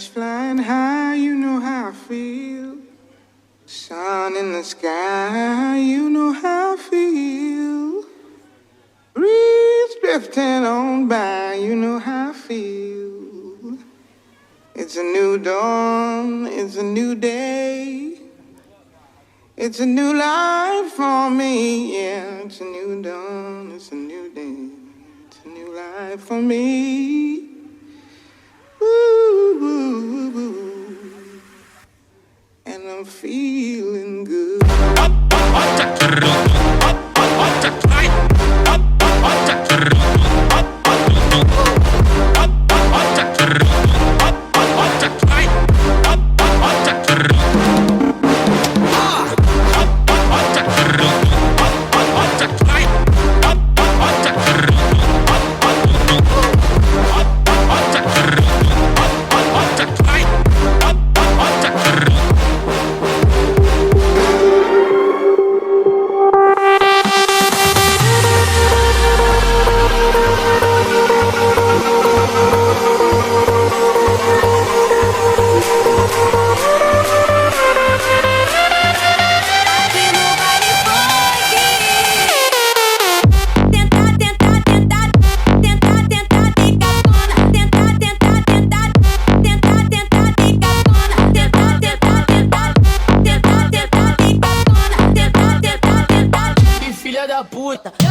Birds flying high, you know how I feel. Sun in the sky, you know how I feel. Breeze drifting on by, you know how I feel. It's a new dawn, it's a new day. It's a new life for me, yeah. It's a new dawn, it's a new day. It's a new life for me. Ooh, ooh, ooh. And I'm feeling good. Operator.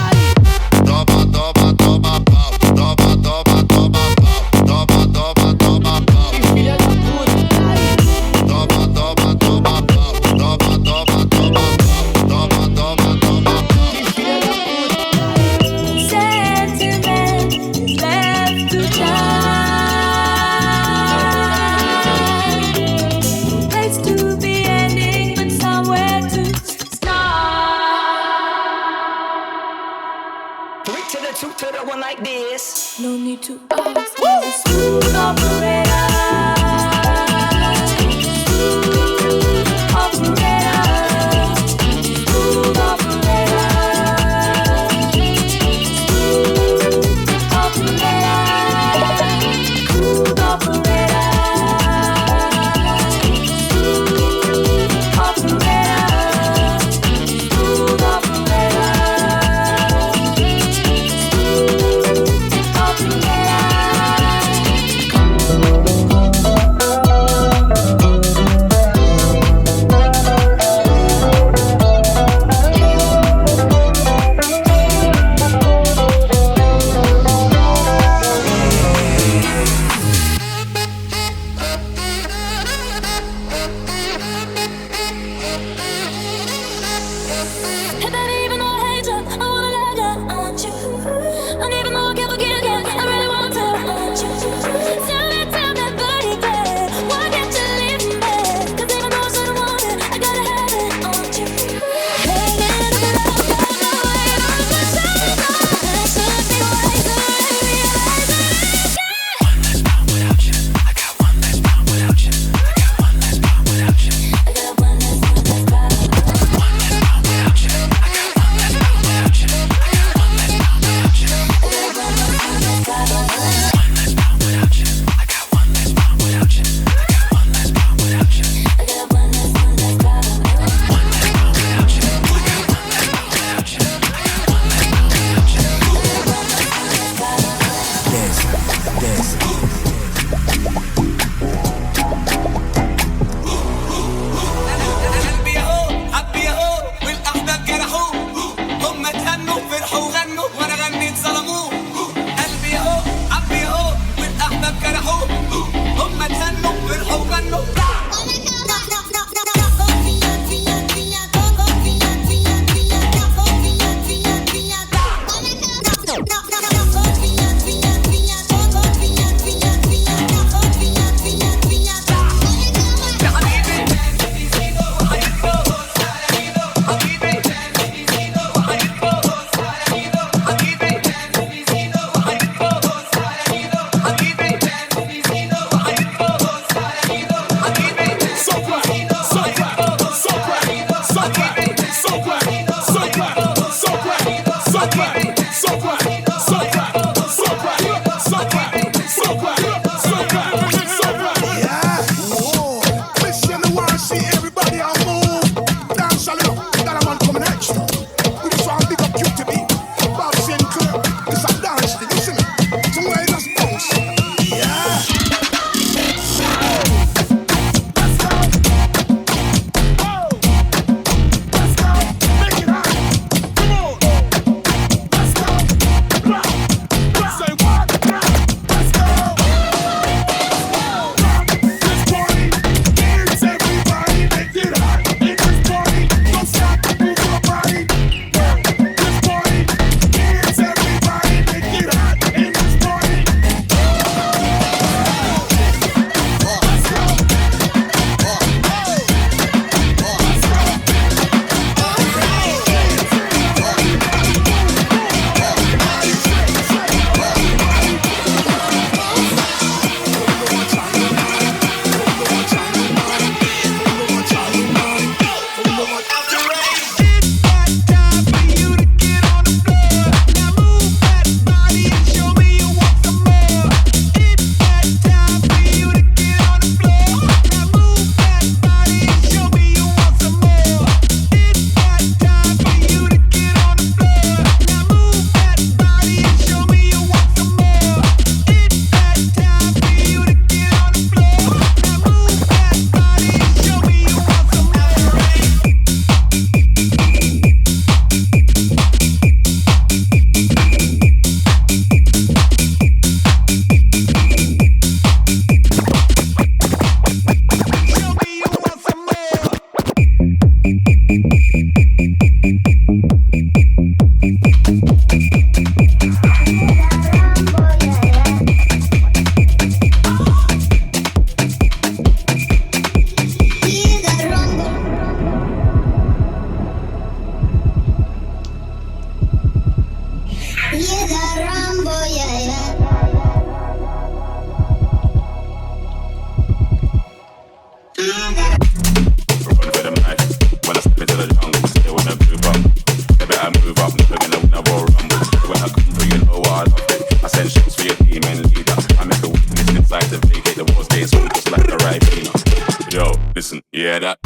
stay smooth just like the Ribena. Yo, listen, you hear that?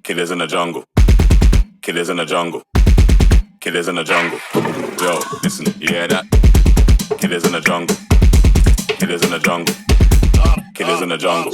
Killers in the jungle. Killers in the jungle. Killers in the jungle. Yo, listen, you hear that? Killers in the jungle. Killers in the jungle. Killers in the jungle.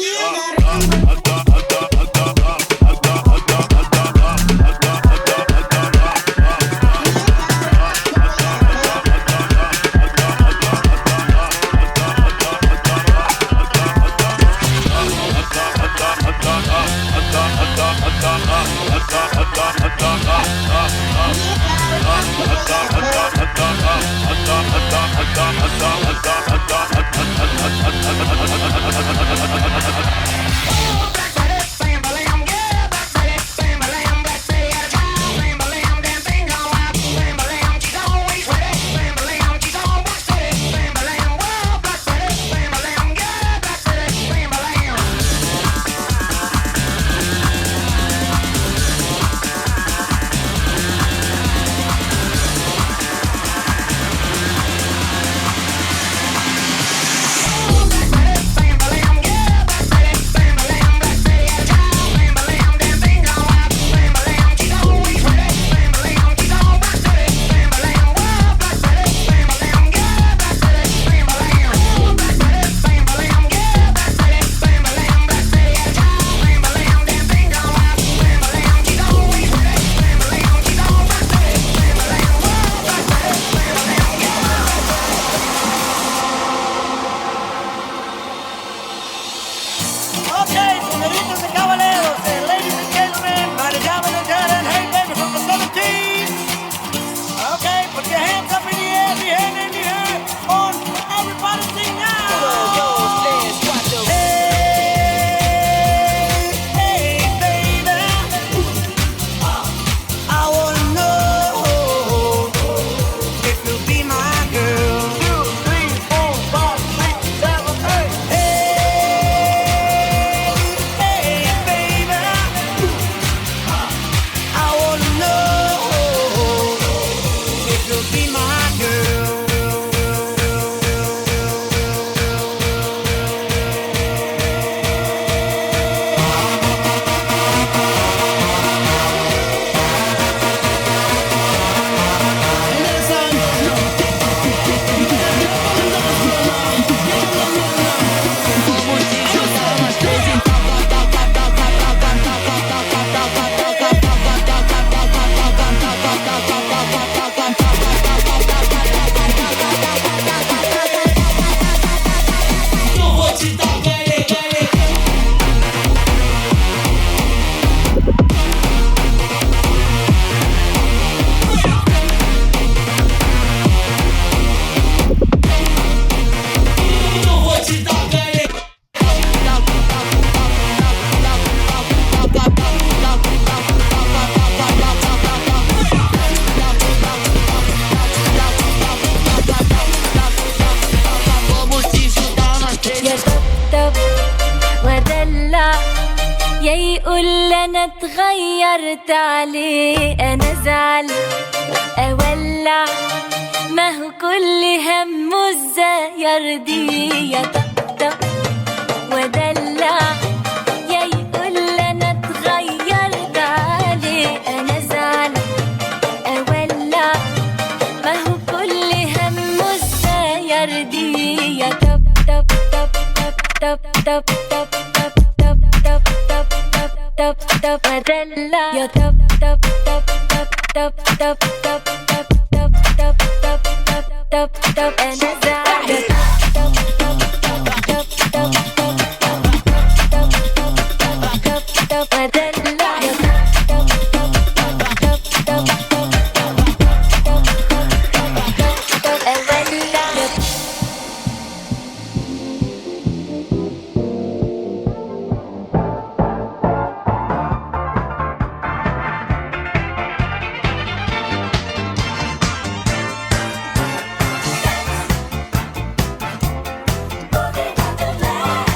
اتغيرت عليه انا زعل اولع ما هو كل همه ازاي يرضيه يطبطب ودلع يا يقول انا اتغيرت عليه انا زعل اولع ما هو كل همه ازاي يرضيه يطبطب طب طب طب طب طب طب طب طب ودلع يا طب طب طب طب طب طب طب طب طب طب طب طب انا زعل طب طب طب طب طب طب طب طب طب ودلع يا طب طب طب طب طب طب طب طب اولع Moving on the line.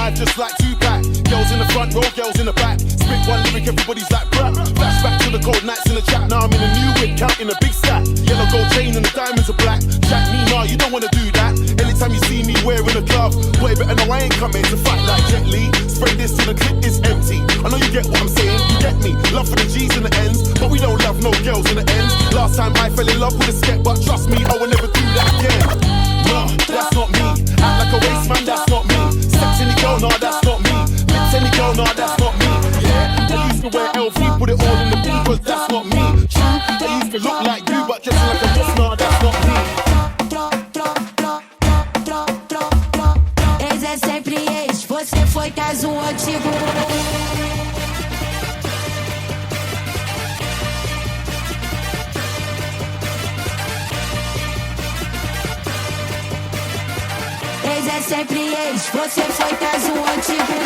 ride just like Tupac. Girls in the front row, girls in the back. Spit one lyric, everybody's like bruh. Flashback to the cold nights in the chat. Now I'm in a new whip, counting a big stack. Yellow gold chain and the diamonds are black. Jack me, nah, you don't wanna do that. Anytime you see me wearing a glove, boy, better know I ain't coming to fight like Jet Li. Spray this till the clip is empty. I know you get what I'm saying, you get me. Love for the G's and the N's, but we don't love no girls in the ends. Last time I fell in love with a skep, but trust me, I will never do that again. Nah, that's not me. Act like a waste man, that's not me. Sex any girl, nah, that's not me. Lips any girl, nah, that's not me. Yeah, I used to wear LV, put it all in the bin, cause that's not me. True, I used to look like you, but dressing like a boss, nah, that's not me. Ex é sempre ex, você foi caso antigo. Ex é sempre ex, você foi caso antigo.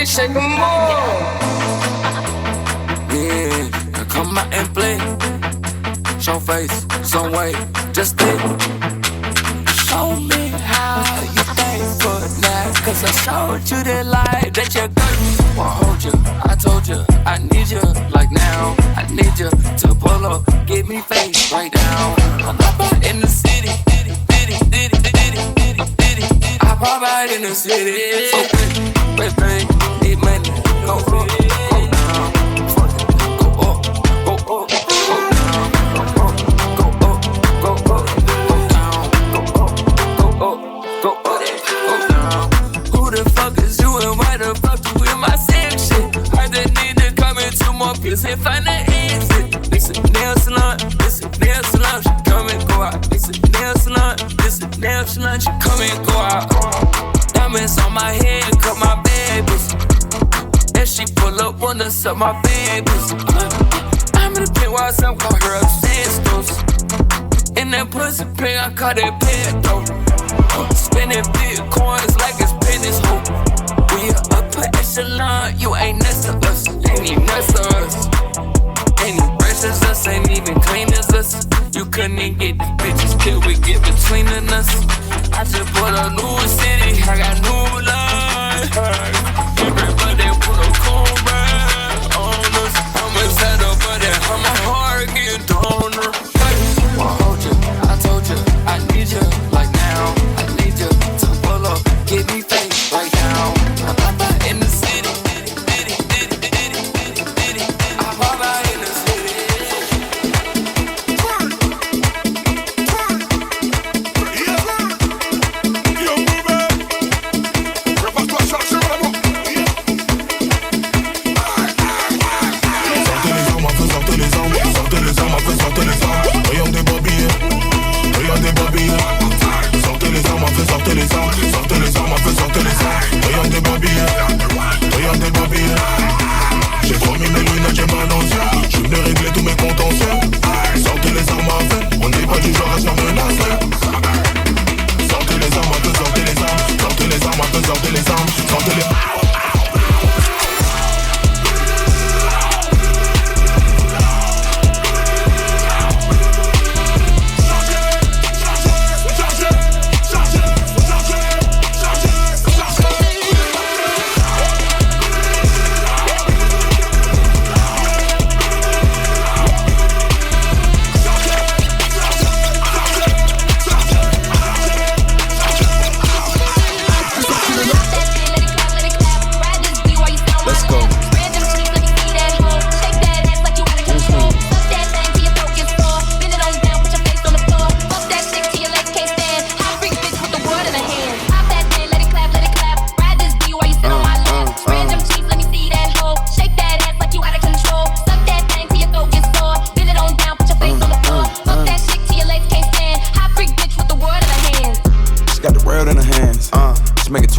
Shake 'em all. Yeah, now come out and play. Show face, some way, just stay. Show me how you think for now. Cause I showed you that light that your girl won't hold you. I told you, I need you like now. I need you to pull up, give me face right now. I'm up in the city, I pop out in the city. So bang, need money, go up, go down, go up, go up, go down, go up, go up, go up, go down, go up, go up, go down. Who the fuck is you and why the fuck you in my section? I just need to come into more peace and find the exit. Listen, nail salon, she come and go Snatch lunch, come and go out. Diamonds on my head, cut my babies. If she pull up, wanna suck my babies. I'm in the pit while some call her ancestors. In that pussy pig, I call that pet though. Spinning bitcoins like it's pennies, ho. We are upper echelon, you ain't next to us. Ain't even next to us. Ain't even fresh as us, ain't even clean as us. You couldn't even get these bitches killed, we get between us. I just bought a new city, I got new life. Everybody put a cold ride on us. I'm inside of body, I'm a hard get donor. I hold you, I told you, I need you like now. I need you to pull up, give me faith right now. I'm out in the city, I'm out in the city. J'ai promis mes lunettes, j'ai ma ancien. Je venais régler tous mes contentieux. Sortez les armes à feu, on n'est pas du genre à se faire menacer. Sortez les armes à feu, sortez les armes. Sortez les armes à feu, sortez les armes. Sortez les...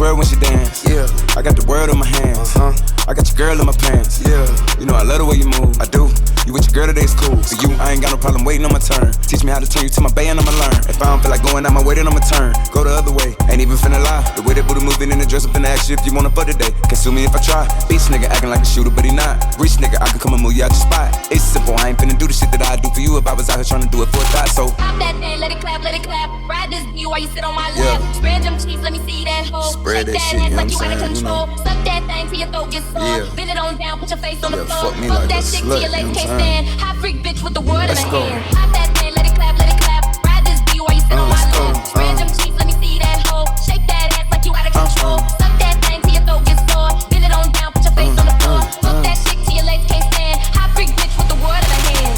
When she dance, yeah. I got the world in my hands, I got your girl in my pants, yeah. You know I love the way you move, I do. You with your girl today's cool. For you, I ain't got no problem waiting on my turn. Teach me how to turn you to my bay and I'ma learn. If I don't feel like going out my way, then I'ma turn. Go the other way, ain't even finna lie. The way that booty moving in the dress, I'm finna ask you if you wanna fuck today. Can sue me if I try. Bitch nigga acting like a shooter, but he not. Rich nigga, I can come and move you out your spot. It's simple, I ain't finna do the shit that I do for you if I was out here trying to do it for a thought. So pop that thing, let it clap, let it clap. Ride this view while you sit on my lap. Spread them cheeks, let me see that hoe. Spread Shake that shit, you know like what you I'm out of saying, control. you know. Suck that thing till your throat gets sore. Bend it on down, put your face on the floor. Fuck me like that a shit slut, till your legs you know can't what I'm saying? stand. Hot freak bitch with the word in Let's her go. hand. Pop that thing, let it clap, let it clap. Ride this view while you sit on my let's go. lap. Spread them cheeks, let me see that hoe. Shake that ass like you out of control. Suck that thing till your throat gets sore. Bend it on down, put your face on the floor. Fuck that shit till your legs can't stand. Hot freak bitch with the word in her hand.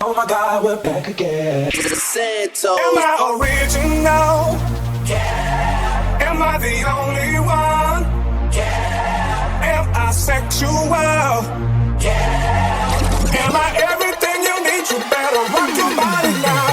Oh my God, we're back again. Santos. Am I original? Yeah. Am I the only one? Yeah. Am I sexual? Yeah. Am I everything you need? You better rock your body now.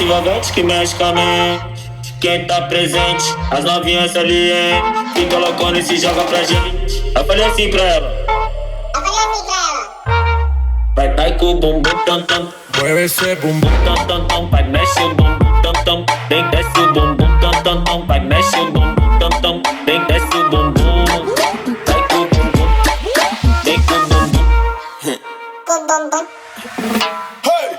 Envolvente que mexe com a mente. Quem tá presente, as novinhas salientes. Que colocando e se joga pra gente. Eu falei assim pra ela. Vai com o bumbum tam tam. Mueve esse bumbum tam tam tam. Vai mexe o bumbum tam tam. Vem desce o bumbum tam tam tam. Vai mexe o bumbum tam tam. Vem desce o bumbum. Vai com o bumbum. Vem com o bumbum. Com o bumbum. Hey!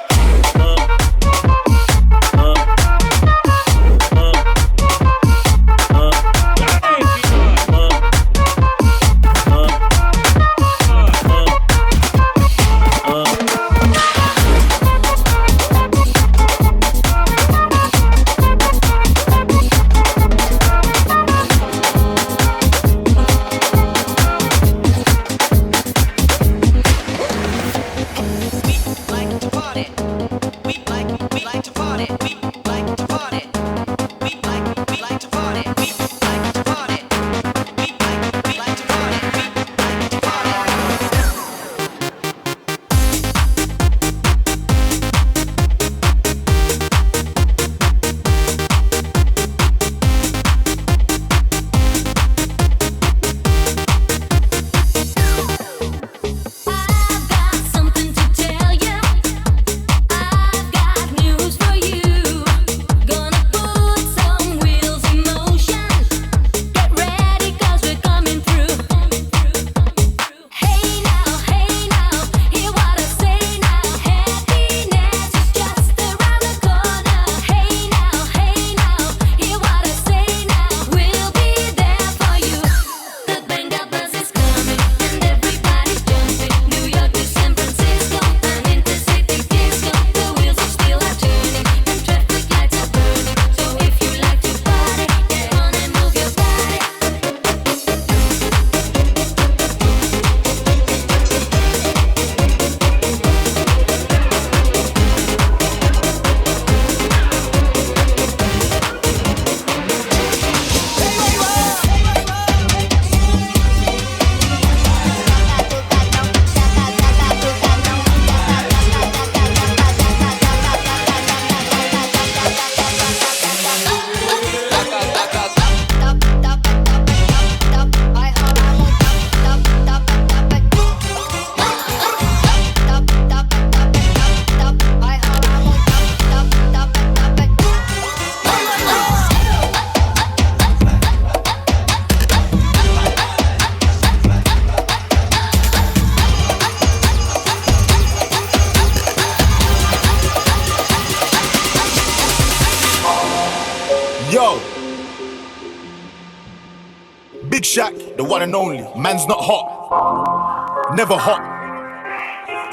Shaq, the one and only. Man's not hot, never hot.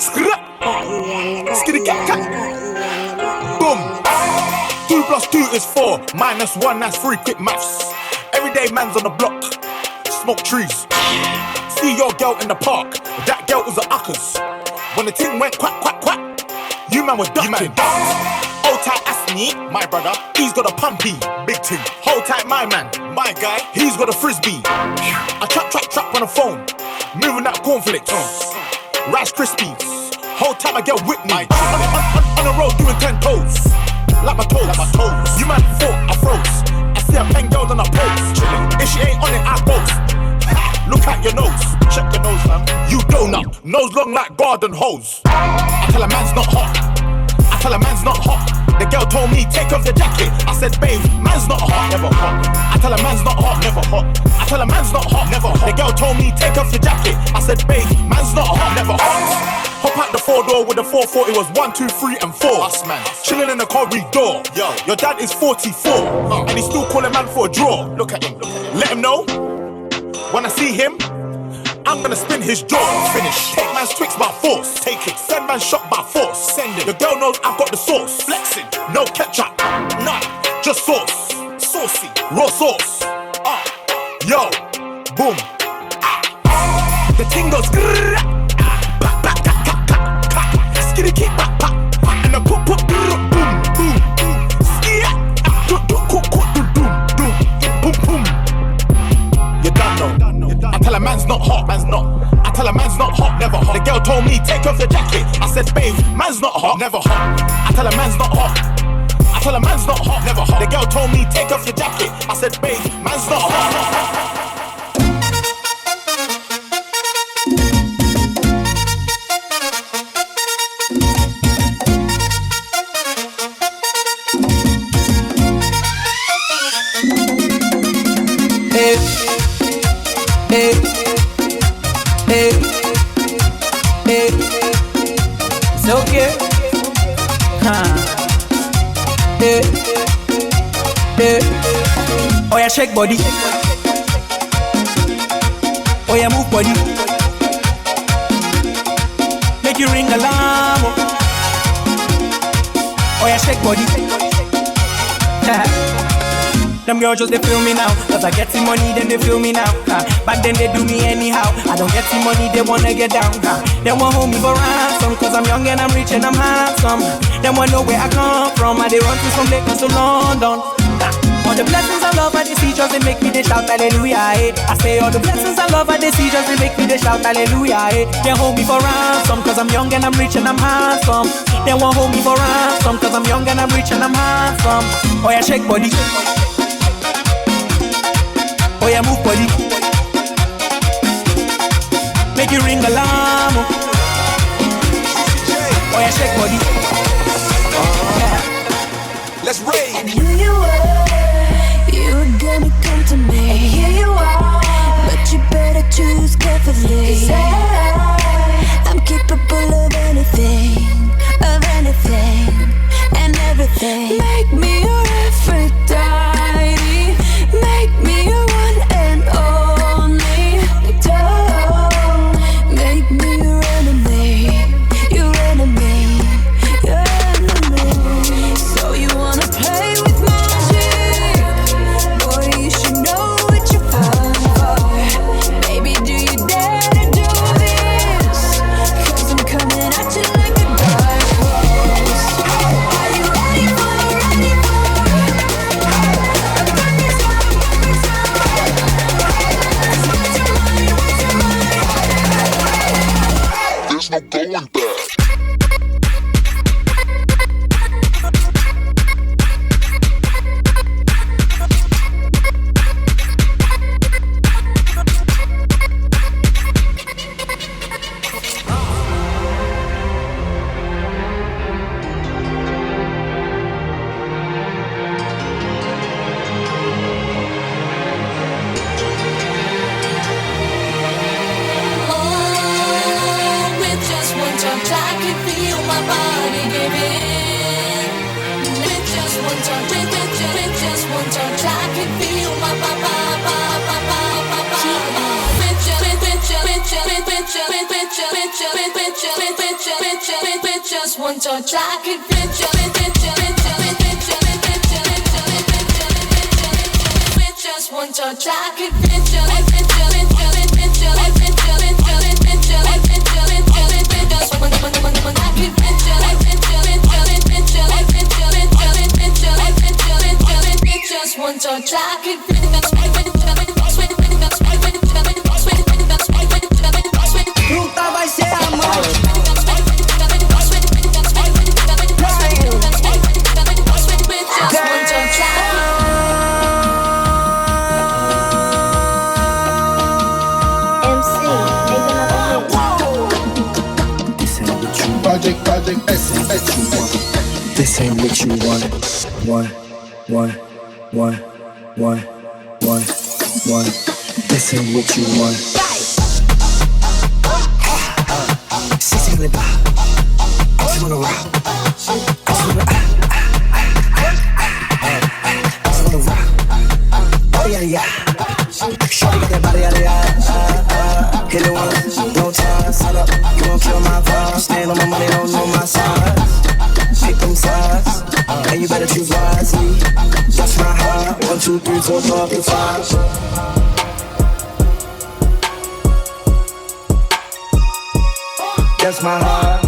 Skitty cat cat. Boom. 2 + 2 is 4. -1, that's 3. Quick maths. Everyday man's on the block. Smoke trees. See your girl in the park. That girl was a uckers. When the thing went quack quack quack, you man was ducking. Hold tight, Asni, my brother. He's got a pumpy, big thing. Hold tight, my man, my guy. He's got a frisbee. I trap on the phone, moving that cornflakes. Rice Krispies. Whole time I get Whitney. On the road doing 10 toes. Like my toes. You man thought I froze. I see a pen girl on a pose. If she ain't on it, I ghost. Look at your nose. Check your nose, man. You donut. Nose long like garden hose. I tell a man's not hot. I tell a man's not hot. The girl told me take off the jacket. I said, babe, man's not hot, never hot. I tell a man's not hot, never hot. I tell a man's not hot, never hot. The girl told me take off the jacket. I said, babe, man's not hot, never hot. Hop out the 4-door with the 440 was 1, 2, 3, and 4. Us, man. Chilling in the corridor. Yo, your dad is 44, and he's still calling man for a draw. Look at him. Let him know. When I see him, I'm gonna spin his jaw. Finish. Take man's Twix by force. Take it. Send man shot by force. Send it. The girl knows I've got the sauce. Flexing. No ketchup. None. Just sauce. Saucy. Raw sauce. Yo. Boom. The ting goes grrr. Skitty kick back. And the pop boom boom boom. Skia. Boom boom. You done know. I tell a man's not hot, man's not. I tell a man's not hot, never hot. The girl told me take off the jacket. I said, babe, man's not hot, never hot. I tell a man's not hot. I tell a man's not hot, never hot. The girl told me take off your jacket. I said, babe, man's not hot. It's okay. Oh yeah, shake body. Oh yeah, move body. Make you ring alarm. Oh yeah, shake body. Them girls just they feel me now. Cause I get the money, then they feel me now. Back then they do me anyhow. I don't get the money, they wanna get down. They want hold me for ransom. Cause I'm young and I'm rich and I'm handsome. They want know where I come from. I they run through from Lagos to London. All the blessings I love, I they see just they make me they shout hallelujah. I say all the blessings I love, I they see just they make me they shout hallelujah. They hold me for ransom. Cause I'm young and I'm rich and I'm handsome. They want hold me for ransom. Cause I'm young and I'm rich and I'm handsome. Oh yeah, shake body. Oh yeah, move body. Make you ring alarm. Oh yeah, shake body. Let's rage. And here you were gonna come to me. And here you are, but you better choose carefully. 'Cause I'm capable of anything, and everything. Make me your Aphrodite. Make me your one and only. Don't make me your enemy, your enemy, your enemy. So you wanna play with magic? Boy, you should know what you're falling for. Baby, do you dare to do this? 'Cause I'm coming one touch, I can fit you. With just one touch, I can fit you. Just one touch, I can fit you. Nunca vai ser amor. Project S. This ain't what you want. This ain't what you want. Sissy in the bar. I just wanna rock. Oh yeah, yeah. Shorty got that body, yeah. Hit it once, no time. Set up, you gon' kill my vibe. Stand on my money, don't know my size. Pick them sides, and you better choose wisely. That's my heart. 1, 2, 3, 4, 5. That's my heart.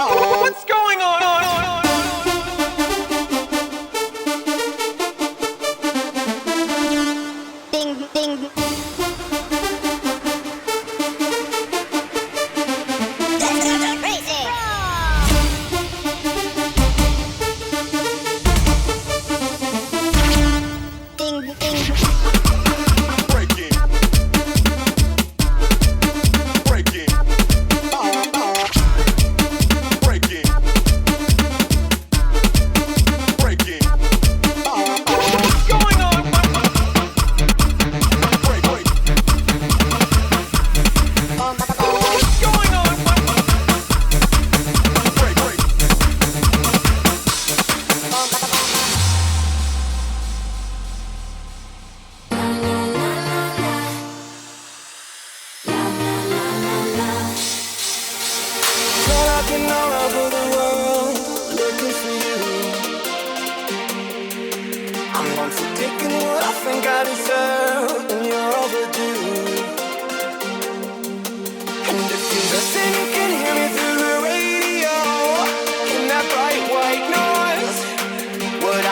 What's going on? Ding, ding.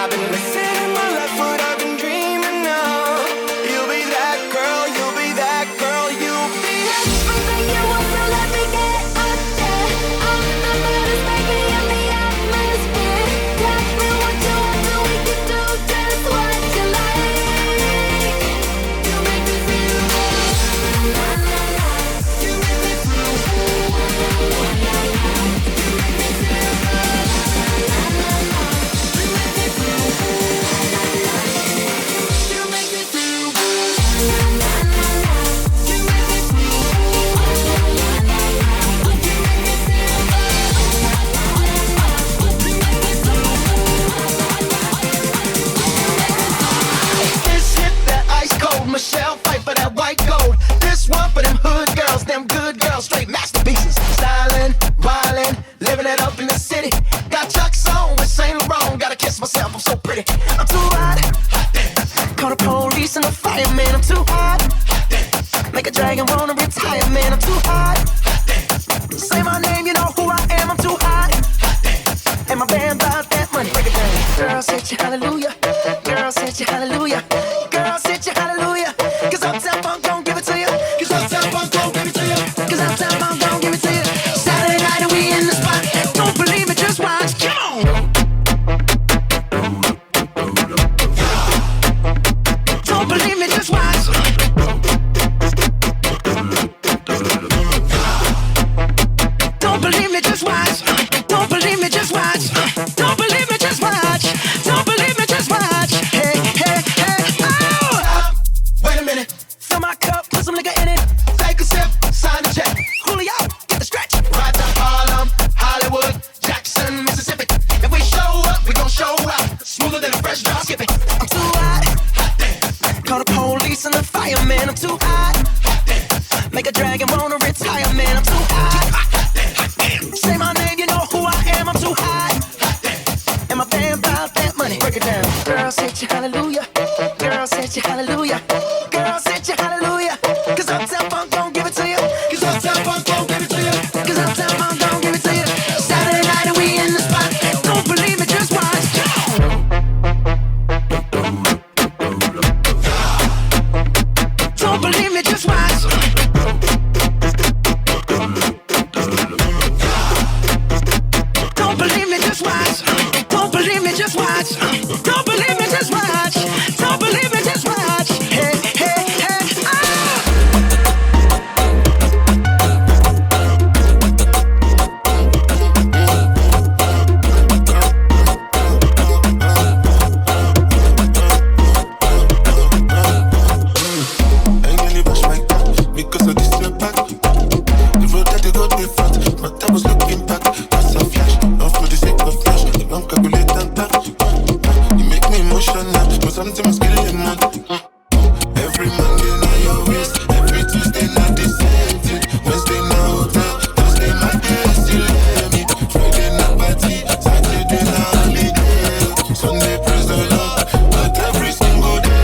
I've been living my life, what I've been dreaming of. You'll be that girl, you'll be that girl, you'll be Everything you want, so let me get up there. I'm the baddest baby in the atmosphere. Tell me what you want, so we can do just what you like. You make me feel you make me feel This hit that ice cold, Michelle fight for that white gold. This one for them hood girls, them good girls, straight masterpieces. Stylin', wildin', living it up in the city. Got Chuck's on with Saint Laurent, gotta kiss myself, I'm so pretty. I'm too hot, call the police and the fireman, I'm too hot. Make a dragon wanna retire, man, I'm too hot. Say my name, you know who I am, I'm too hot. And my band bought that money, break it down. Girl, said you hallelujah. Girl, said you hallelujah. Girl, said you hallelujah. Cause Uptown Funk gon' give it to you. Cause Uptown Funk gon' give it to you. Cause Uptown Funk gon' give it to you. Saturday night and we in the spot. Don't believe it, just watch. Come on. Don't believe me, just watch. Don't believe me, just watch. Don't believe me, just watch. Don't believe me, just watch. Don't believe me, just watch. Hey, hey, hey, oh! Wait a minute. Fill my cup, put some liquor in it. Take a sip, sign the check. Julio, get the stretch. Right to Harlem, Hollywood, Jackson, Mississippi. If we show up, we gon' show out. Smoother than a fresh drop skipping. I'm too hot. Call the police and the fireman. I'm too hot. Make a dragon wanna retire, man. I'm too hot. Say my name, you know who I am. I'm too hot. And my band bought that money. Break it down. Girl, said you hallelujah. Girl, said you hallelujah. Girl, said you hallelujah. Cause Uptown Funk gon' give it to you. Cause Uptown Funk gon' give it to you. Cause Uptown Funk gon' give it to you. Saturday night and we in the spot. Don't believe me, just watch. Don't believe me, just watch. Don't believe me, just watch. Don't believe me, just watch. Don't believe me, just watch. Don't believe me, just watch. Hey, hey, hey, ah! Ain't really bash my back because of this your back. The road that they go different, but I was looking back. That's a flash, not for the sake of flash. The wrong calculate and touch. You make me emotional, but something must kill him on. Every Monday now your waist, every Tuesday not the same thing. Wednesday now hotel, Thursday my day still hear me. Friday na party, Saturday na holiday, Sunday praise the Lord, but every single day.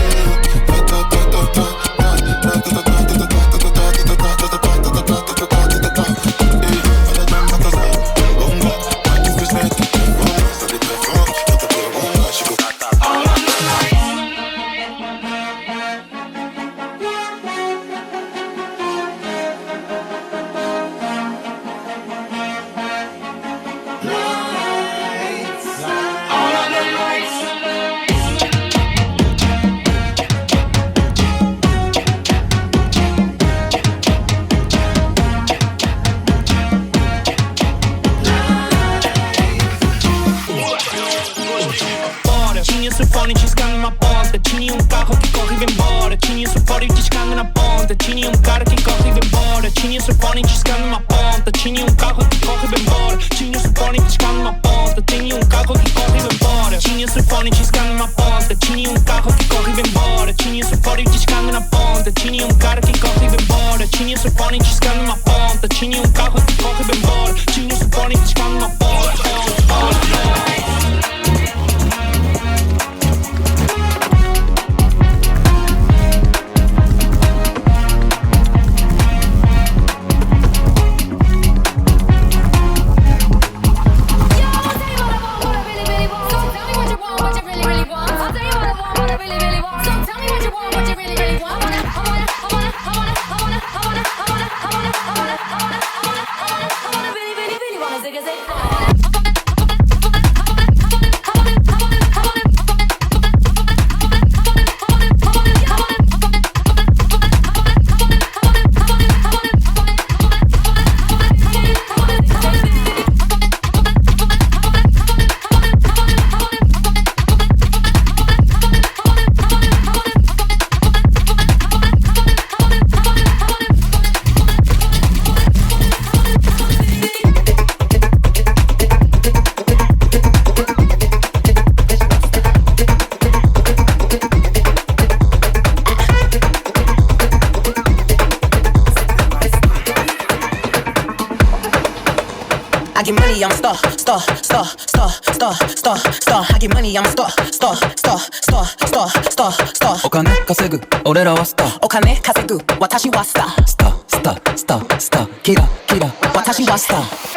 Tinha sofone discando na porta. Tinha carro que corre e vem embora. Tinha sofone discando na ponta. Tinha cara que corre e vem embora. Tinha sofone discando na ponta. Tinha carro que corre e vem embora. Tinha sofone discando na ponta. Tinha carro que corre e vem embora. Tinha sofone discando na ponta. Tinha carro que corre e vem embora. Tinha sofone discando na ponta. Tinha cara que corre e vem embora. Tinha sofone discando na ponta. Tinha carro que corre e vem embora. Tinha sofone discando na ponta. Really, really want. So tell me what you want, what you really, really money, I'm star. I get money, I'm star. お金稼ぐ俺らはスター。お金稼ぐ私はスター。スターキラ私はスター。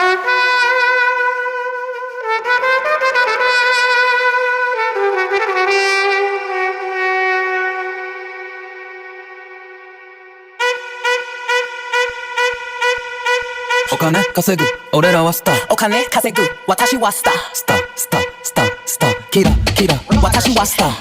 お金稼ぐ俺らはスター。お金稼ぐ私はスター。スターキラ私はスター。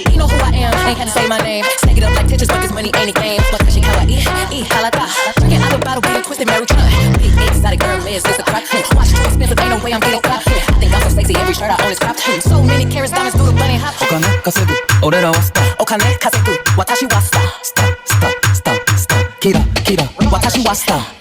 You know who I am, ain't had to say my name. Snake it up like pictures, but this money ain't a game. But she kawaii, halata. Drinking out the bottle, being twisted, Mary Trump. Big exotic girl is a crap. Watch too expensive, ain't no way I'm getting clapped. I think I'm so sexy, every shirt I own is crap. So many carrots, diamonds through the bunny hop. お金稼ぐ俺らはスター。お金稼ぐ私はスター。スターキラ私はスター。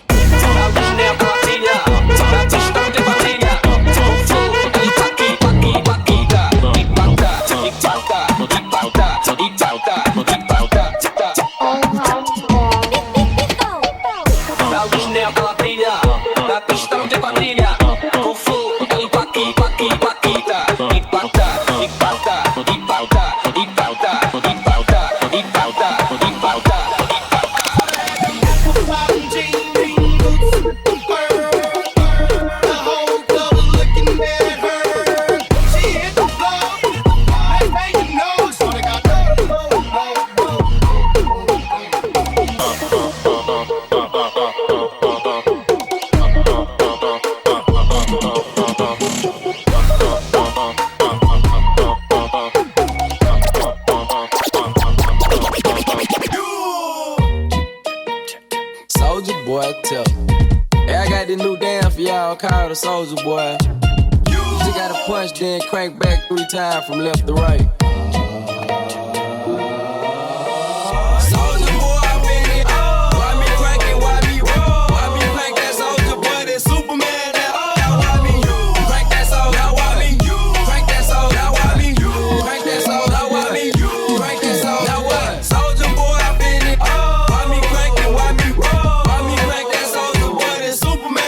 Soldier boy, you just gotta punch, then crank back 3 times from left to right. Soldier boy, I been it. Why me crank it? Why me roll? Why me crank that soldier boy? That Superman, that now why me crank that soldier? Now why me crank that soldier? Now why me crank that soldier? Now why me crank that soldier? Now what? Soldier boy, I been it. Why me crank it? Why me roll? Why me crank that soldier boy? That Superman.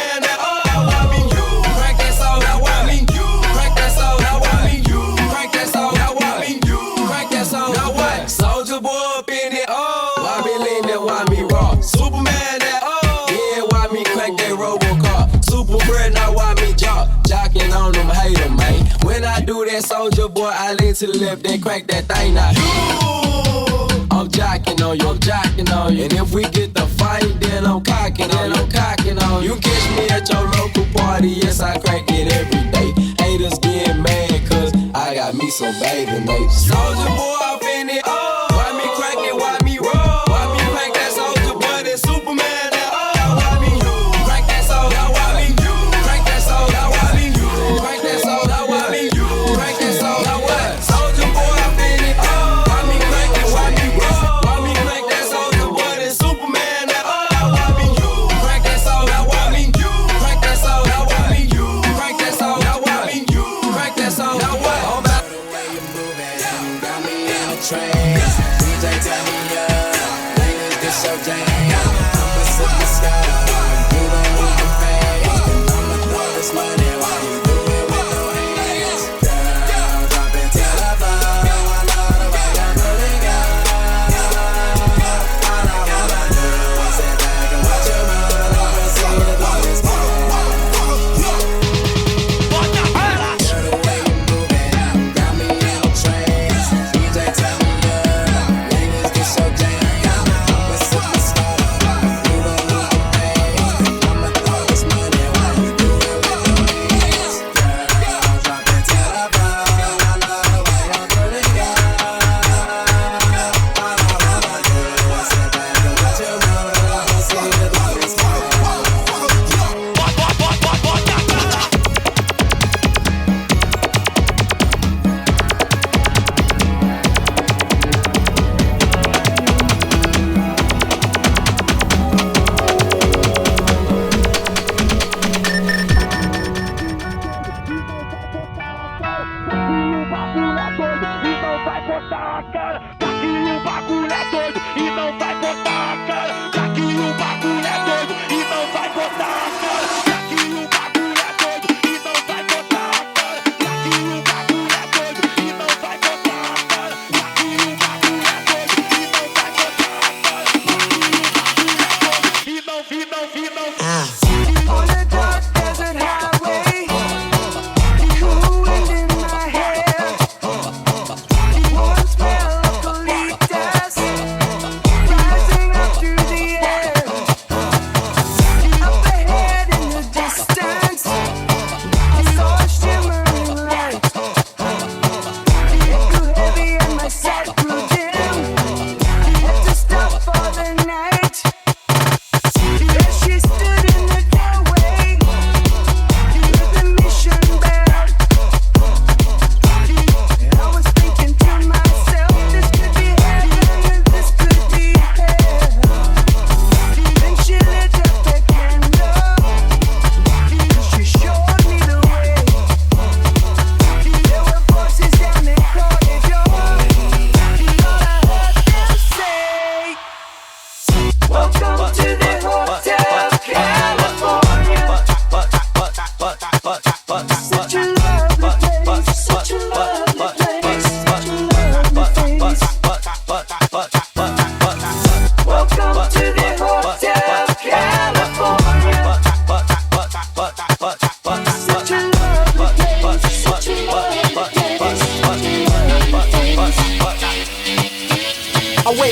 Soldier boy, I lean to the left, then crank that thing out. I'm jocking on you, And if we get the fight, then I'm cocking on you. You catch me at your local party, yes, I crank it every day. Haters get mad, cause I got me some bathing apes. Soldier boy, I been it. Why me crank it, why me roll? Why me crank that soldier boy, that Superman? Why me crank that soldier? Why me crank that soldier? Why me crank that soldier? Why me crank that soldier? What? Soldier boy, I been it. Why me crank it? Why me roll? Why me crank that soldier boy, that Superman? Why me crank that soldier? Why me crank that soldier? Why me crank that soldier? Why me crank that soldier? What? All about the way you moving, got me in a trance. DJ tell me niggas get so damn. I'ma sip the sky, you don't need to pay. I'ma throw this money while you do it with no hands. Girl, drop it till the floor. I know the way you put it, girl. All I wanna do is sit back and watch you roll over, see the glory's gone. Girl, the way you moving, got me in a trance. DJ tell me niggas get so damn. I'ma sip the sky, you don't need to pay. I'ma throw this money while you do it with no hands.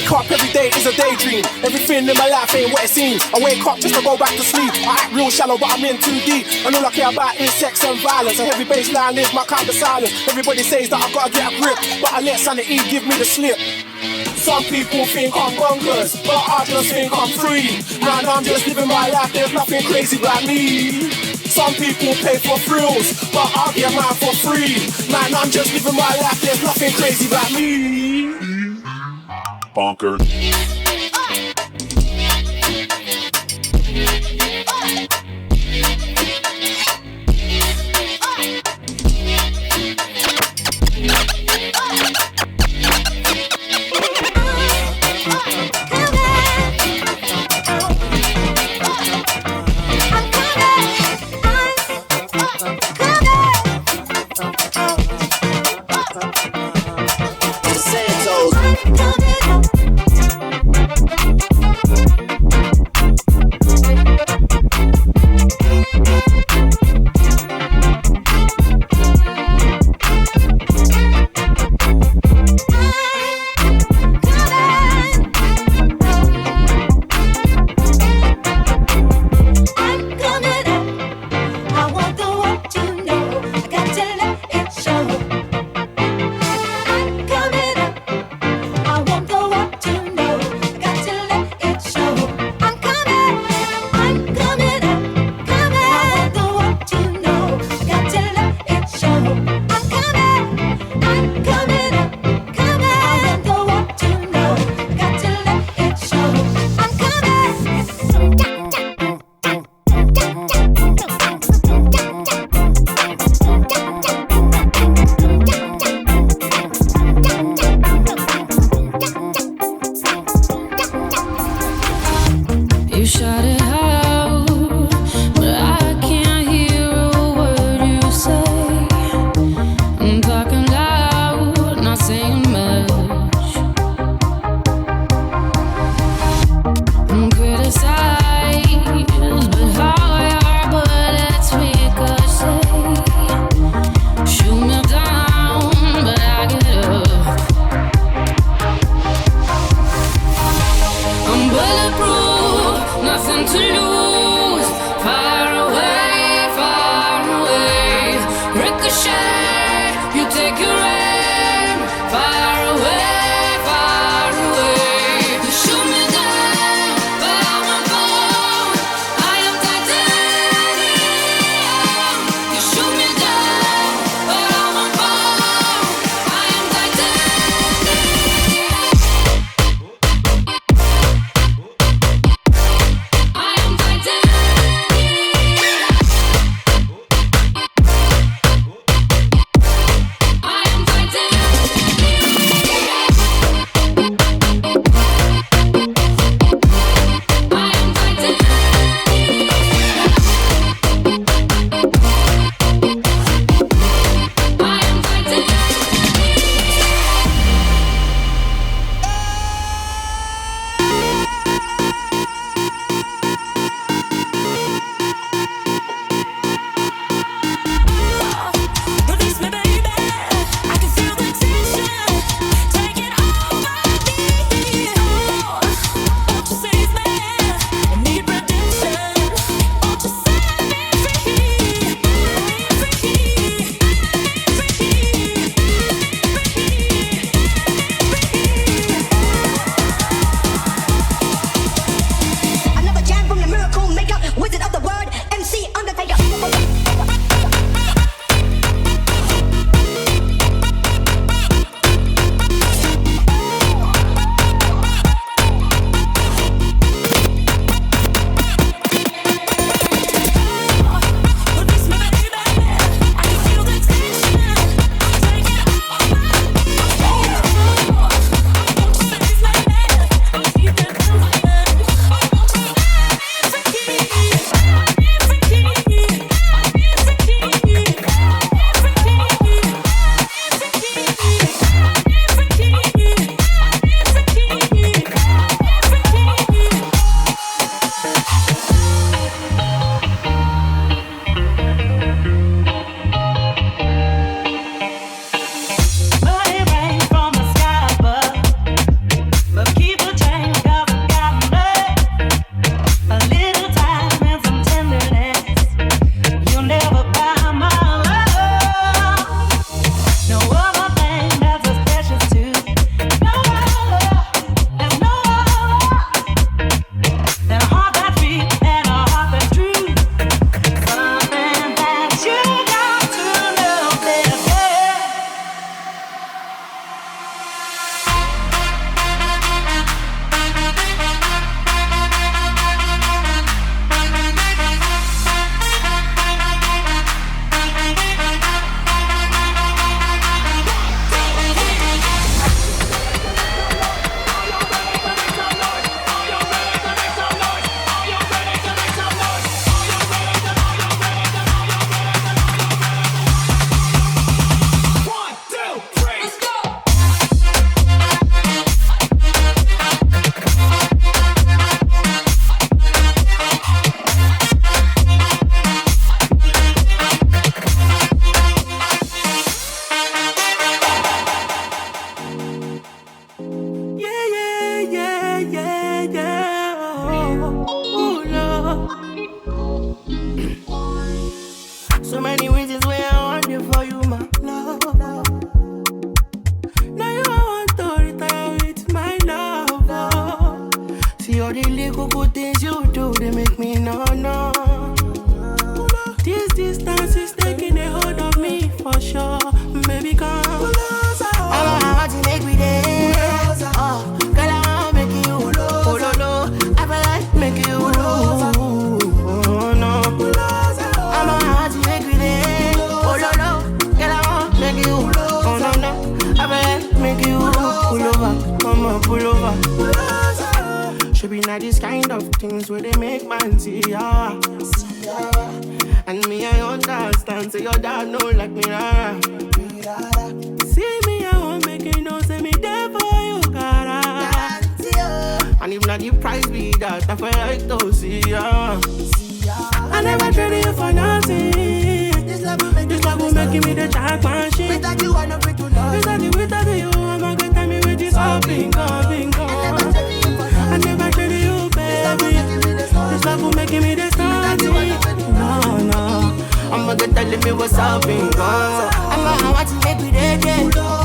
Wake up every day is a daydream. Everything in my life ain't what it seems. I wake up just to go back to sleep. I act real shallow, but I'm in too deep. And all I care about is sex and violence. A heavy baseline is my kind of silence. Everybody says that I gotta get a grip, but I let sanity give me the slip. Some people think I'm bonkers, but I just think I'm free. Man, I'm just living my life, there's nothing crazy about me. Some people pay for thrills, but I'll get mine for free. Man, I'm just living my life, there's nothing crazy about me. Bonkers. all the little good things you do, they make me no. This distance is taking a hold of me for sure. Baby, come. I want to make me dance. Oh, girl, I want to make you. Oh, no. I feel like make you. Oh, no. I want to make me dance. Oh, no. Girl, I want to make you. Oh, no. I feel like make you. Pull over. Come on, pull over. Should be not this kind of things where they make man see ya. And me, I understand, so your dad know like me, rara. See me, I won't make you know, say me there for you, cara. And if not the price be that, I feel like to see ya. I never traded you for nothing. This love will make me the jackpot shit. Without you, I know fit to love. Without you, I'm a good time with this all bingo. I never traded you, baby. This love will make me the starting. No. I'm a good telling me what's up, bingo. I'm a want to make me dead.